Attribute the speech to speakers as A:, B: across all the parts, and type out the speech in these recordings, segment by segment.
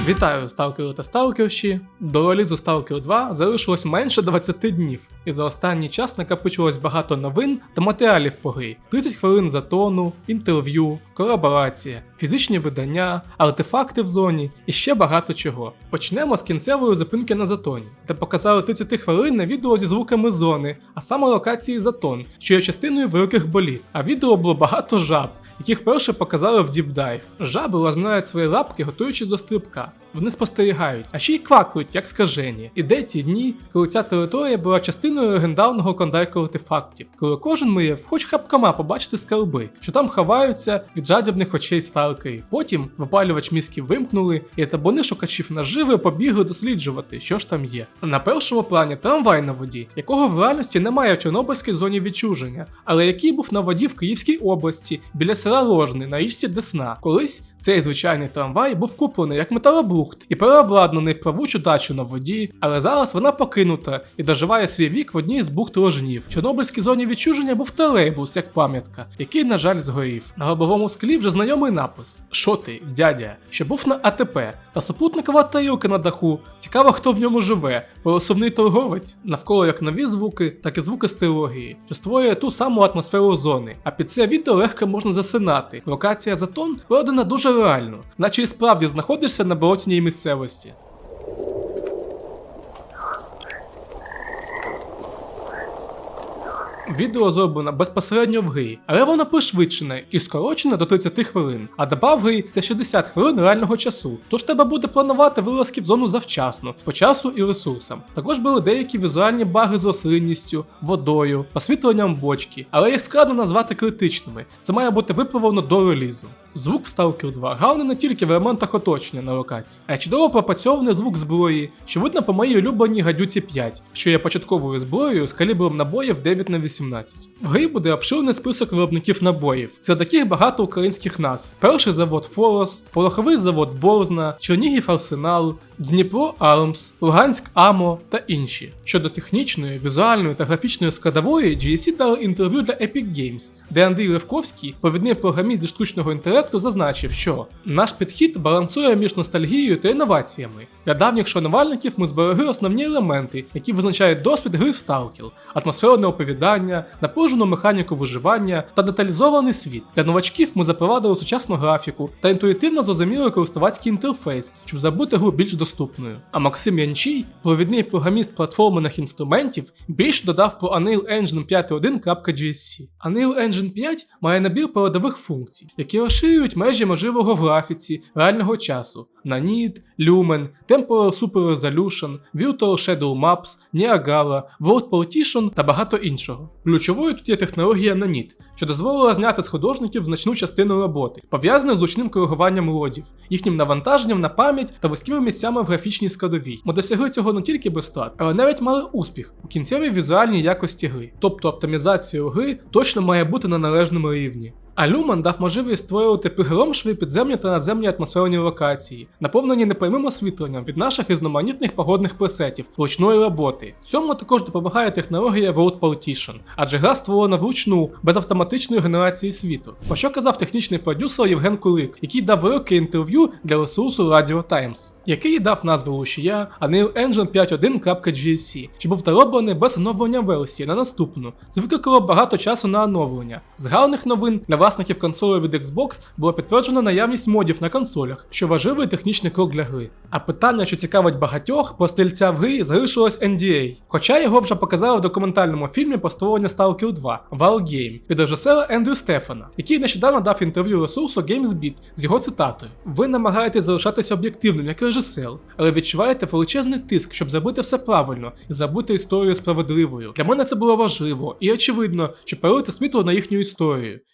A: Вітаю, сталкери та сталкерші! До релізу Stalker 2 залишилось менше 20 днів, і за останній час накопичилось багато новин та матеріалів по грі. 30 хвилин затону, інтерв'ю, колаборація, фізичні видання, артефакти в зоні і ще багато чого. Почнемо з кінцевої зупинки на затоні, де показали 30 хвилин на відео зі звуками зони, а саме локації Затон, що є частиною великих боліт. А відео було багато жаб, яких вперше показали в Deep Dive. Жаби розминають свої лапки, готуючись до стрибка. Вони спостерігають, а ще й квакають, як скажені. І де ті дні, коли ця територія була частиною легендарного клондайку артефактів, коли кожен мріяв хоч хапкама побачити скарби, що там ховаються від жадібних очей сталкерів. Потім випалювач мізків вимкнули, і табуни шукачів наживи побігли досліджувати, що ж там є. На першому плані трамвай на воді, якого в реальності немає в Чорнобильській зоні відчуження, але який був на воді в Київській області, біля села Ложний, на річці Десна. Колись цей звичайний трамвай був куплений як металоблухт і переобладнаний в плавучу дачу на воді, але зараз вона покинута і доживає свій вік в одній з бухт Ложнів. В Чорнобильській зоні відчуження був тролейбус як пам'ятка, який, на жаль, згорів. На лобовому склі вже знайомий напис «Шо ти, дядя?», що був на АТП, та супутникова тарілка на даху. Цікаво, хто в ньому живе, пересувний торговець. Навколо як нові звуки, так і звуки з трилогії, що створює ту саму атмосферу зони. А під це відео легко можна засинати. Локація Затон передана дуже реально, наче і справді знаходишся на болотяній місцевості. Відео зроблено безпосередньо в грі, але воно пришвидшене і скорочене до 30 хвилин, а доба в грі – це 60 хвилин реального часу. Тож треба буде планувати вилазки в зону завчасно, по часу і ресурсам. Також були деякі візуальні баги з рослинністю, водою, освітленням бочки, але їх складно назвати критичними, це має бути виправлено до релізу. Звук в Stalker 2 гарний не тільки в елементах оточення на локації, а й чудово пропрацьований звук зброї, що видно по моїй улюбленій гадюці 5, що є початковою зброєю з калібром набоїв 9х18. В грі буде обширений список виробників набоїв. Серед таких багато українських назв. Перший завод Форос, пороховий завод Борзна, Чернігів Арсенал, Дніпро Армс, Луганськ Амо та інші. Щодо технічної, візуальної та графічної складової, GSC дали інтерв'ю для Epic Games, де Андрій Левковський, провідний програміст зі штучного інтелекту, зазначив, що наш підхід балансує між ностальгією та інноваціями. Для давніх шанувальників ми зберегли основні елементи, які визначають досвід гри в Stalker, атмосферне оповідання, напружену механіку виживання та деталізований світ. Для новачків ми запровадили сучасну графіку та інтуїтивно зрозумілий користувацький інтерфейс, щоб зробити гру більш доступною. А Максим Янчій, провідний програміст платформених інструментів, більше додав про Unreal Engine 5.1.GSC. Unreal Engine 5 має набір передових функцій, які розширюють межі можливого в графіці реального часу. Nanite, Lumen, Temporal Super Resolution, Virtual Shadow Maps, Niagara, World Partition та багато іншого. Ключовою тут є технологія Nanite, що дозволила зняти з художників значну частину роботи, пов'язану з зручним коригуванням лодів, їхнім навантаженням на пам'ять та вузькими місцями в графічній складовій. Ми досягли цього не тільки без втрат, але навіть мали успіх у кінцевій візуальній якості гри. Тобто оптимізація гри точно має бути на належному рівні. А Lumen дав можливість створювати приголомшливі підземні та наземні атмосферні локації, наповнені непрямим освітленням від наших різноманітних погодних пресетів, ручної роботи. Цьому також допомагає технологія World Partition, адже гра створена вручну, без автоматичної генерації світу. Про що казав технічний продюсер Євген Кулик, який дав велике інтерв'ю для ресурсу Radio Times, який дав назву рушія Unreal Engine 5.1.GSC, що був дороблений без оновлення версії на наступну. Це викликало багато часу на оновлення. З гарних новин для власників консолей від Xbox було підтверджено наявність модів на консолях, що важливий технічний крок для гри. А питання, що цікавить багатьох, про стрільця в грі залишилось NDA. Хоча його вже показали в документальному фільмі про створення Stalker 2 Wargame від режисера Ендрю Стефана, який нещодавно дав інтерв'ю ресурсу GamesBeat з його цитатою. Ви намагаєтесь залишатися об'єктивним як режисер, але відчуваєте величезний тиск, щоб зробити все правильно і зробити історію справедливою. Для мене це було важливо і очевидно, що перелити світло на їхню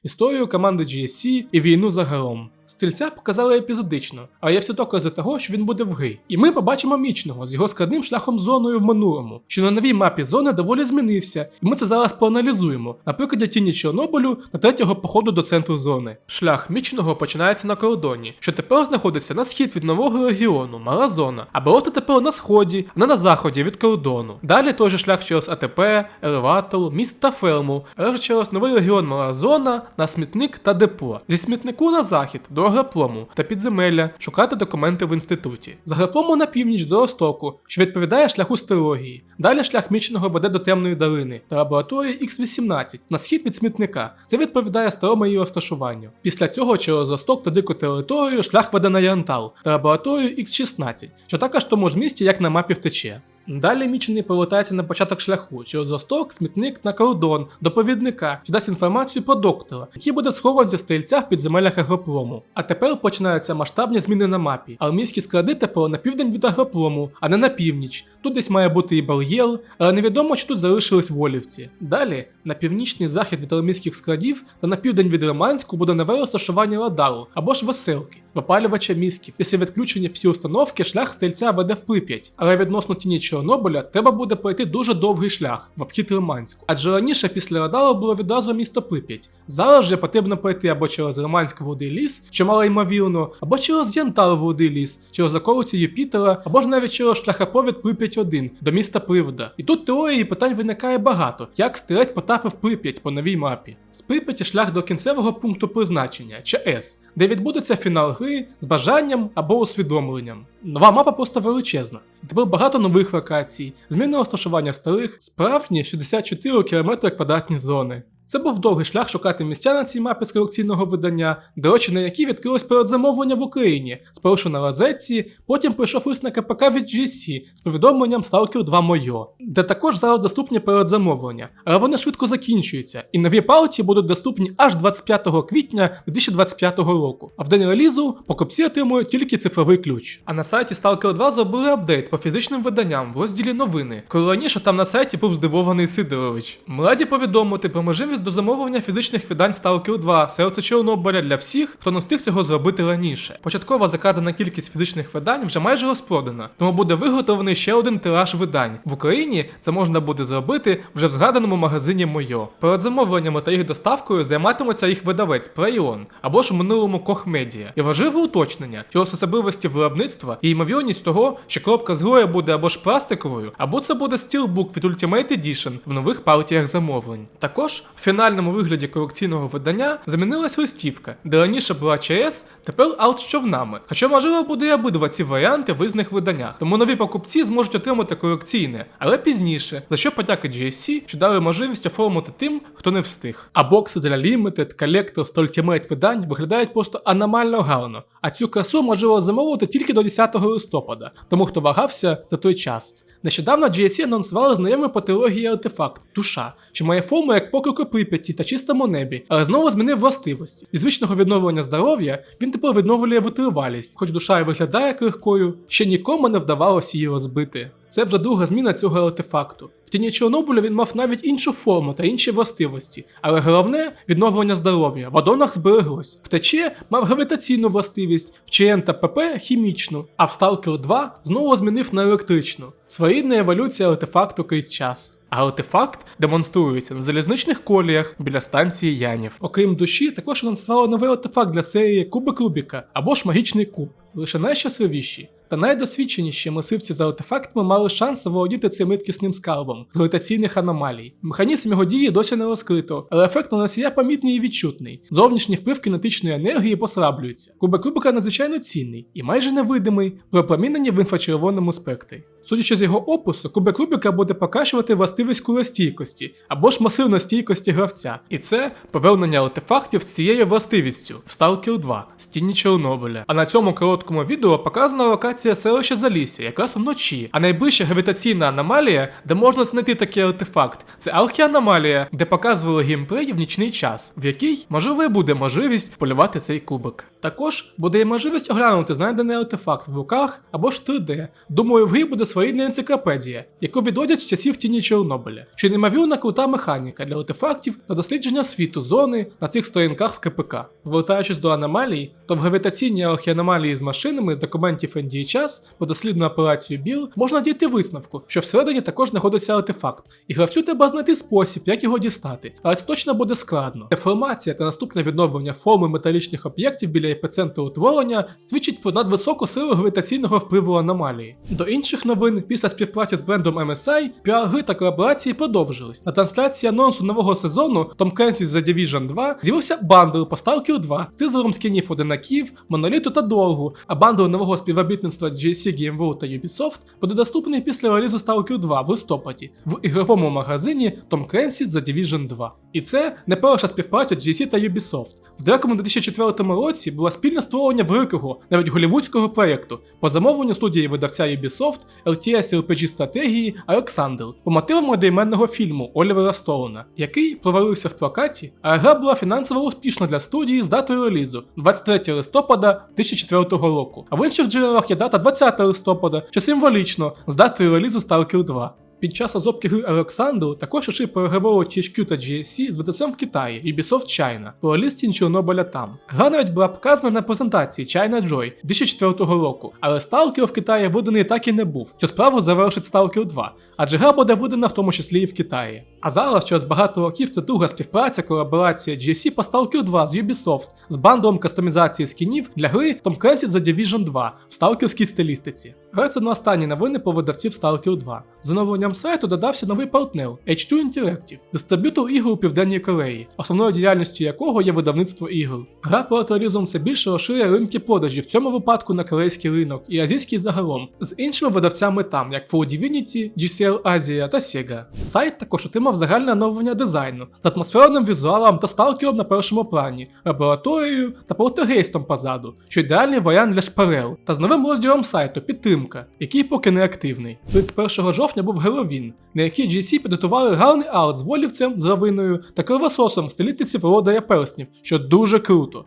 A: історію команди GSC і війну загалом. Стрільця показали епізодично, але є всі докази того, що він буде в грі. І ми побачимо Мічного з його складним шляхом зоною в минулому, що на новій мапі зони доволі змінився, і ми це зараз проаналізуємо, наприклад, для тіні Чорнобилю та третього походу до центру зони. Шлях Мічного починається на кордоні, що тепер знаходиться на схід від нового регіону, Мала Зона, а болото тепер на сході, а не на заході від кордону. Далі той же шлях через АТП, елеватор, міст та ферму, аж через новий регіон Мала Зона, на смітник та депо. Зі смітнику на захід до до Агроплому та підземелля шукати документи в інституті. З Агроплому на північ до Остоку, що відповідає шляху стерології. Далі шлях Міченого веде до Темної долини та лабораторії Х-18 на схід від смітника. Це відповідає старому її розташуванню. Після цього через Осток та дику територію шлях веде на Янтал та лабораторію Х-16, що також в тому ж місці, як на мапі втече. Далі Мічений повертається на початок шляху через Осток, смітник на кордон, до провідника, що дасть інформацію про доктора, який буде схований зі стрільця в підземеллях Агроплому. А тепер починаються масштабні зміни на мапі. Армійські склади тепер на південь від Агроплому, а не на північ. Тут десь має бути і Бал'єл, але невідомо, чи тут залишились волівці. Далі, на північний захід від армійських складів та на південь від Лиманську буде нове розташування радару або ж веселки, випалювача мізків. Після відключення всі установки шлях стрільця веде в Прип'ять, але відносно тіні Чорнобиля треба буде пройти дуже довгий шлях в обхід Лиманську. Адже раніше після радару було відразу місто Прип'ять. Зараз же потрібно пройти або через Лимансько-Водий ліс, що мало ймовірно, або через Янтар-Водий ліс, через околиці Юпітера, або ж навіть через шляхопровід Прип'ять-1 до міста Привода. І тут теорії і питань виникає багато, як стрілець потрапив в Прип'ять по новій мапі. З Прип'яті шлях до кінцевого пункту призначення, ЧАЕС, де відбудеться фінал гри з бажанням або усвідомленням. Нова мапа просто величезна. І тепер багато нових локацій, зміни розташування старих, справжні 64 км2 зони. Це був довгий шлях шукати місця на цій мапі з колекційного видання, до речі, на якій відкрилось передзамовлення в Україні, спершу на розетці, потім прийшов лист на КПК від GSC з повідомленням Stalker 2 Moyo, де також зараз доступні передзамовлення, але вони швидко закінчуються, і нові партії будуть доступні аж 25 квітня 2025 року, а в день релізу покупці отримують тільки цифровий ключ. А на сайті Stalker 2 зробили апдейт по фізичним виданням в розділі новини, коли раніше там на сайті був здивований Сидорович. Ми раді повідомити про можливість до замовлення фізичних видань Stalker 2 Серце Чорнобиля для всіх, хто не встиг цього зробити раніше. Початкова закладена кількість фізичних видань вже майже розпродана, тому буде виготовлений ще один тираж видань. В Україні це можна буде зробити вже в згаданому магазині Moyo. Перед замовленнями та їх доставкою займатиметься їх видавець Praion або ж в минулому Koch Media. І важливе уточнення, через особливості виробництва і ймовірність того, що коробка з грою буде або ж пластиковою, або це буде Steelbook від Ultimate Edition в нових партіях замовлень. Також в фінальному вигляді колекційного видання замінилась листівка, де раніше була ЧС, тепер арт з човнами. Хоча можливо буде і обидва ці варіанти в різних виданнях, тому нові покупці зможуть отримати колекційне, але пізніше, за що подяки GSC, що дали можливість оформити тим, хто не встиг. А бокси для Limited, Collectors та Ultimate видань виглядають просто аномально гарно, а цю красу можливо замовити тільки до 10 листопада, тому хто вагався за той час. Нещодавно GSC анонсували знайомі по трилогії артефакт Душа, що має форму як покрик у Прип'яті та чистому небі, але знову змінив властивості. Зі звичного відновлення здоров'я він тепер відновлює витривалість, хоч душа і виглядає крихкою, ще нікому не вдавалося її розбити. Це вже друга зміна цього артефакту. В тіні Чорнобиля він мав навіть іншу форму та інші властивості, але головне – відновлення здоров'я. В аддонах збереглось. В ТЧ мав гравітаційну властивість, в ЧН та ПП – хімічну, а в Stalker 2 знову змінив на електричну. Своєрідна еволюція артефакту крізь час. А артефакт демонструється на залізничних коліях біля станції Янів. Окрім душі, також анонсували новий артефакт для серії Кубик Рубіка або ж Магічний куб. Лише найщасливіші та найдосвідченіші мисливці за артефактами мали шанс заволодіти цим рідкісним скарбом з гравітаційних аномалій. Механізм його дії досі не розкрито, але ефект на носія помітний і відчутний. Зовнішній вплив кінетичної енергії послаблюється. Кубик Рубіка надзвичайно цінний і майже невидимий при опроміненні в інфрачервоному спектрі. Судячи з його опису, кубик Рубіка буде покращувати властивість кулестійкості або ж масивностійкості гравця. І це повернення артефактів з цією властивістю в Stalker 2 з тіні Чорнобиля. А на цьому короткому відео показана локація селища Залісся, якраз вночі. А найближча гравітаційна аномалія, де можна знайти такий артефакт, це архіаномалія, де показували геймплей в нічний час, в якій, можливо, і буде можливість полювати цей кубик. Також буде і можливість оглянути знайдений артефакт в руках або ж 3D. Думаю, в грі буде своєрідна енциклопедія, яку відводять з часів тіні Чорнобиля. Чи неймовірна крута механіка для артефактів та дослідження світу зони на цих сторінках в КПК. Повертаючись до аномалій, то в гравітаційній архіаномалії з машинами з документів NDHS по дослідну операцію БІЛ можна дійти висновку, що всередині також знаходиться артефакт, і гравцю треба знайти спосіб, як його дістати, але це точно буде складно. Деформація та наступне відновлення форми металічних об'єктів біля епіцентру утворення свідчить про надвисоку силу гравітаційного впливу аномалії. До інших новин новин, після співпраці з брендом MSI, піар-гри та колаборації продовжились. На трансляції анонсу нового сезону Tom Clancy's The Division 2 з'явився бандл по Stalker 2 з тизером скінів одинаків, моноліту та долгу, а бандл нового співробітництва GSC, Game World та Ubisoft буде доступний після релізу Stalker 2 в листопаді в ігровому магазині Tom Clancy's The Division 2. І це не перша співпраця GSC та Ubisoft. В далекому 2004 році було спільне створення великого, навіть голівудського проєкту по замовленню студії видавця Ubisoft RTS RPG стратегії Alexander по мотивам одноіменного фільму Олівера Стоуна, який провалився в прокаті, а гра була фінансово успішна для студії з датою релізу 23 листопада 2004 року, а в інших джерелах є дата 20 листопада, що символічно з датою релізу Stalker 2. Під час розробки гри Alexander також ішли переговори THQ та GSC з видавцем в Китаї Ubisoft China про реліз Тінь Чорнобиля там. Гра навіть була показана на презентації China Joy 2004 року, але Stalker в Китаї виданий так і не був. Цю справу завершить Stalker 2, адже гра буде видана в тому числі і в Китаї. А зараз, через багато років, це друга співпраця, колаборація GSC по Stalker 2 з Ubisoft з бандлом кастомізації скінів для гри Tom Clancy's The Division 2 в сталкерській стилістиці. Гра це не останні новини по видавців Stalker 2. З оновленням сайту додався новий партнер H2 Interactive, дистриб'ютор ігор у Південній Кореї, основною діяльністю якого є видавництво ігор. Гра перед релізом все більше розширює ринки продажів, в цьому випадку на корейський ринок і азійський загалом, з іншими видавцями там, як For Divinity, GCL Asia та Sega. Сайт також отримав загальне оновлення дизайну з атмосферним візуалом та сталкером на першому плані, лабораторією та полтергейстом позаду, що ідеальний варіант для шпарел, та з новим розділом сайту підтримка, який поки не активний. 31 жовтня був Геловін, на який GSC підготували гарний арт з волівцем, з равиною та кровососом в стилістиці володаря перснів, що дуже круто.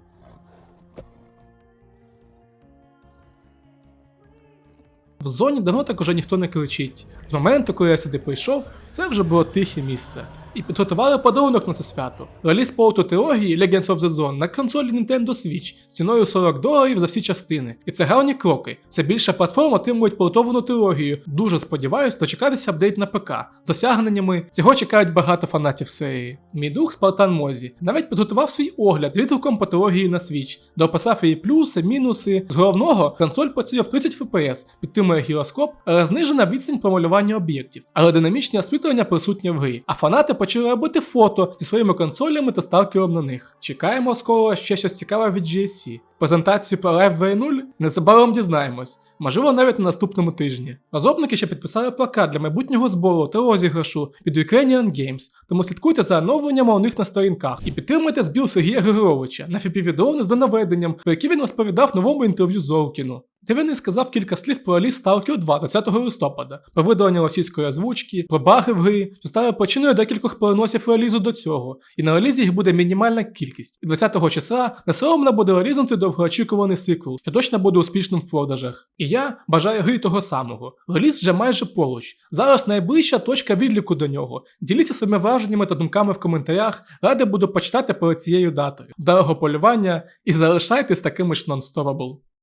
A: В зоні давно так уже ніхто не кричить. З моменту, коли я сюди прийшов, це вже було тихе місце. І підготували подарунок на це свято. Реліз порту трилогії Legends of the Zone на консолі Nintendo Switch з ціною $40 за всі частини. І це гарні кроки. Все більше платформ отримують портовану трилогію. Дуже сподіваюсь дочекатися апдейт на ПК. З досягненнями цього чекають багато фанатів серії. Мій друг Спартан Мозі навіть підготував свій огляд з відгуком по трилогії на Switch, де описав її плюси, мінуси. З головного, консоль працює в 30 FPS, підтримує гіроскоп, але знижена відстань промалювання об'єктів. Але динамічне освітлення присутнє в грі, а фанати почали робити фото зі своїми консолями та сталкером на них. Чекаємо скоро ще щось цікаве від GSC. Презентацію про Life 2.0 незабаром дізнаємось, можливо навіть на наступному тижні. Розробники ще підписали плакат для майбутнього збору та розіграшу від Ukrainian Games, тому слідкуйте за оновленнями у них на сторінках і підтримуйте збір Сергія Григоровича на FPV-дрони з донаведенням, про які він розповідав в новому інтерв'ю Зоркіну. Де він сказав кілька слів про реліз Stalker 2 20 листопада, про видалення російської озвучки, про баги в грі, що стали причиною декількох переносів релізу до цього, і на релізі їх буде мінімальна кількість. І 20 числа несоромно буде релізнути довгоочікуваний сиквел, що точно буде успішним в продажах. І я бажаю грі того самого. Реліз вже майже поруч. Зараз найближча точка відліку до нього. Діліться своїми враженнями та думками в коментарях, радий буду почитати перед цією датою. Вдалого полювання і залишайтесь такими ж non-stoppable.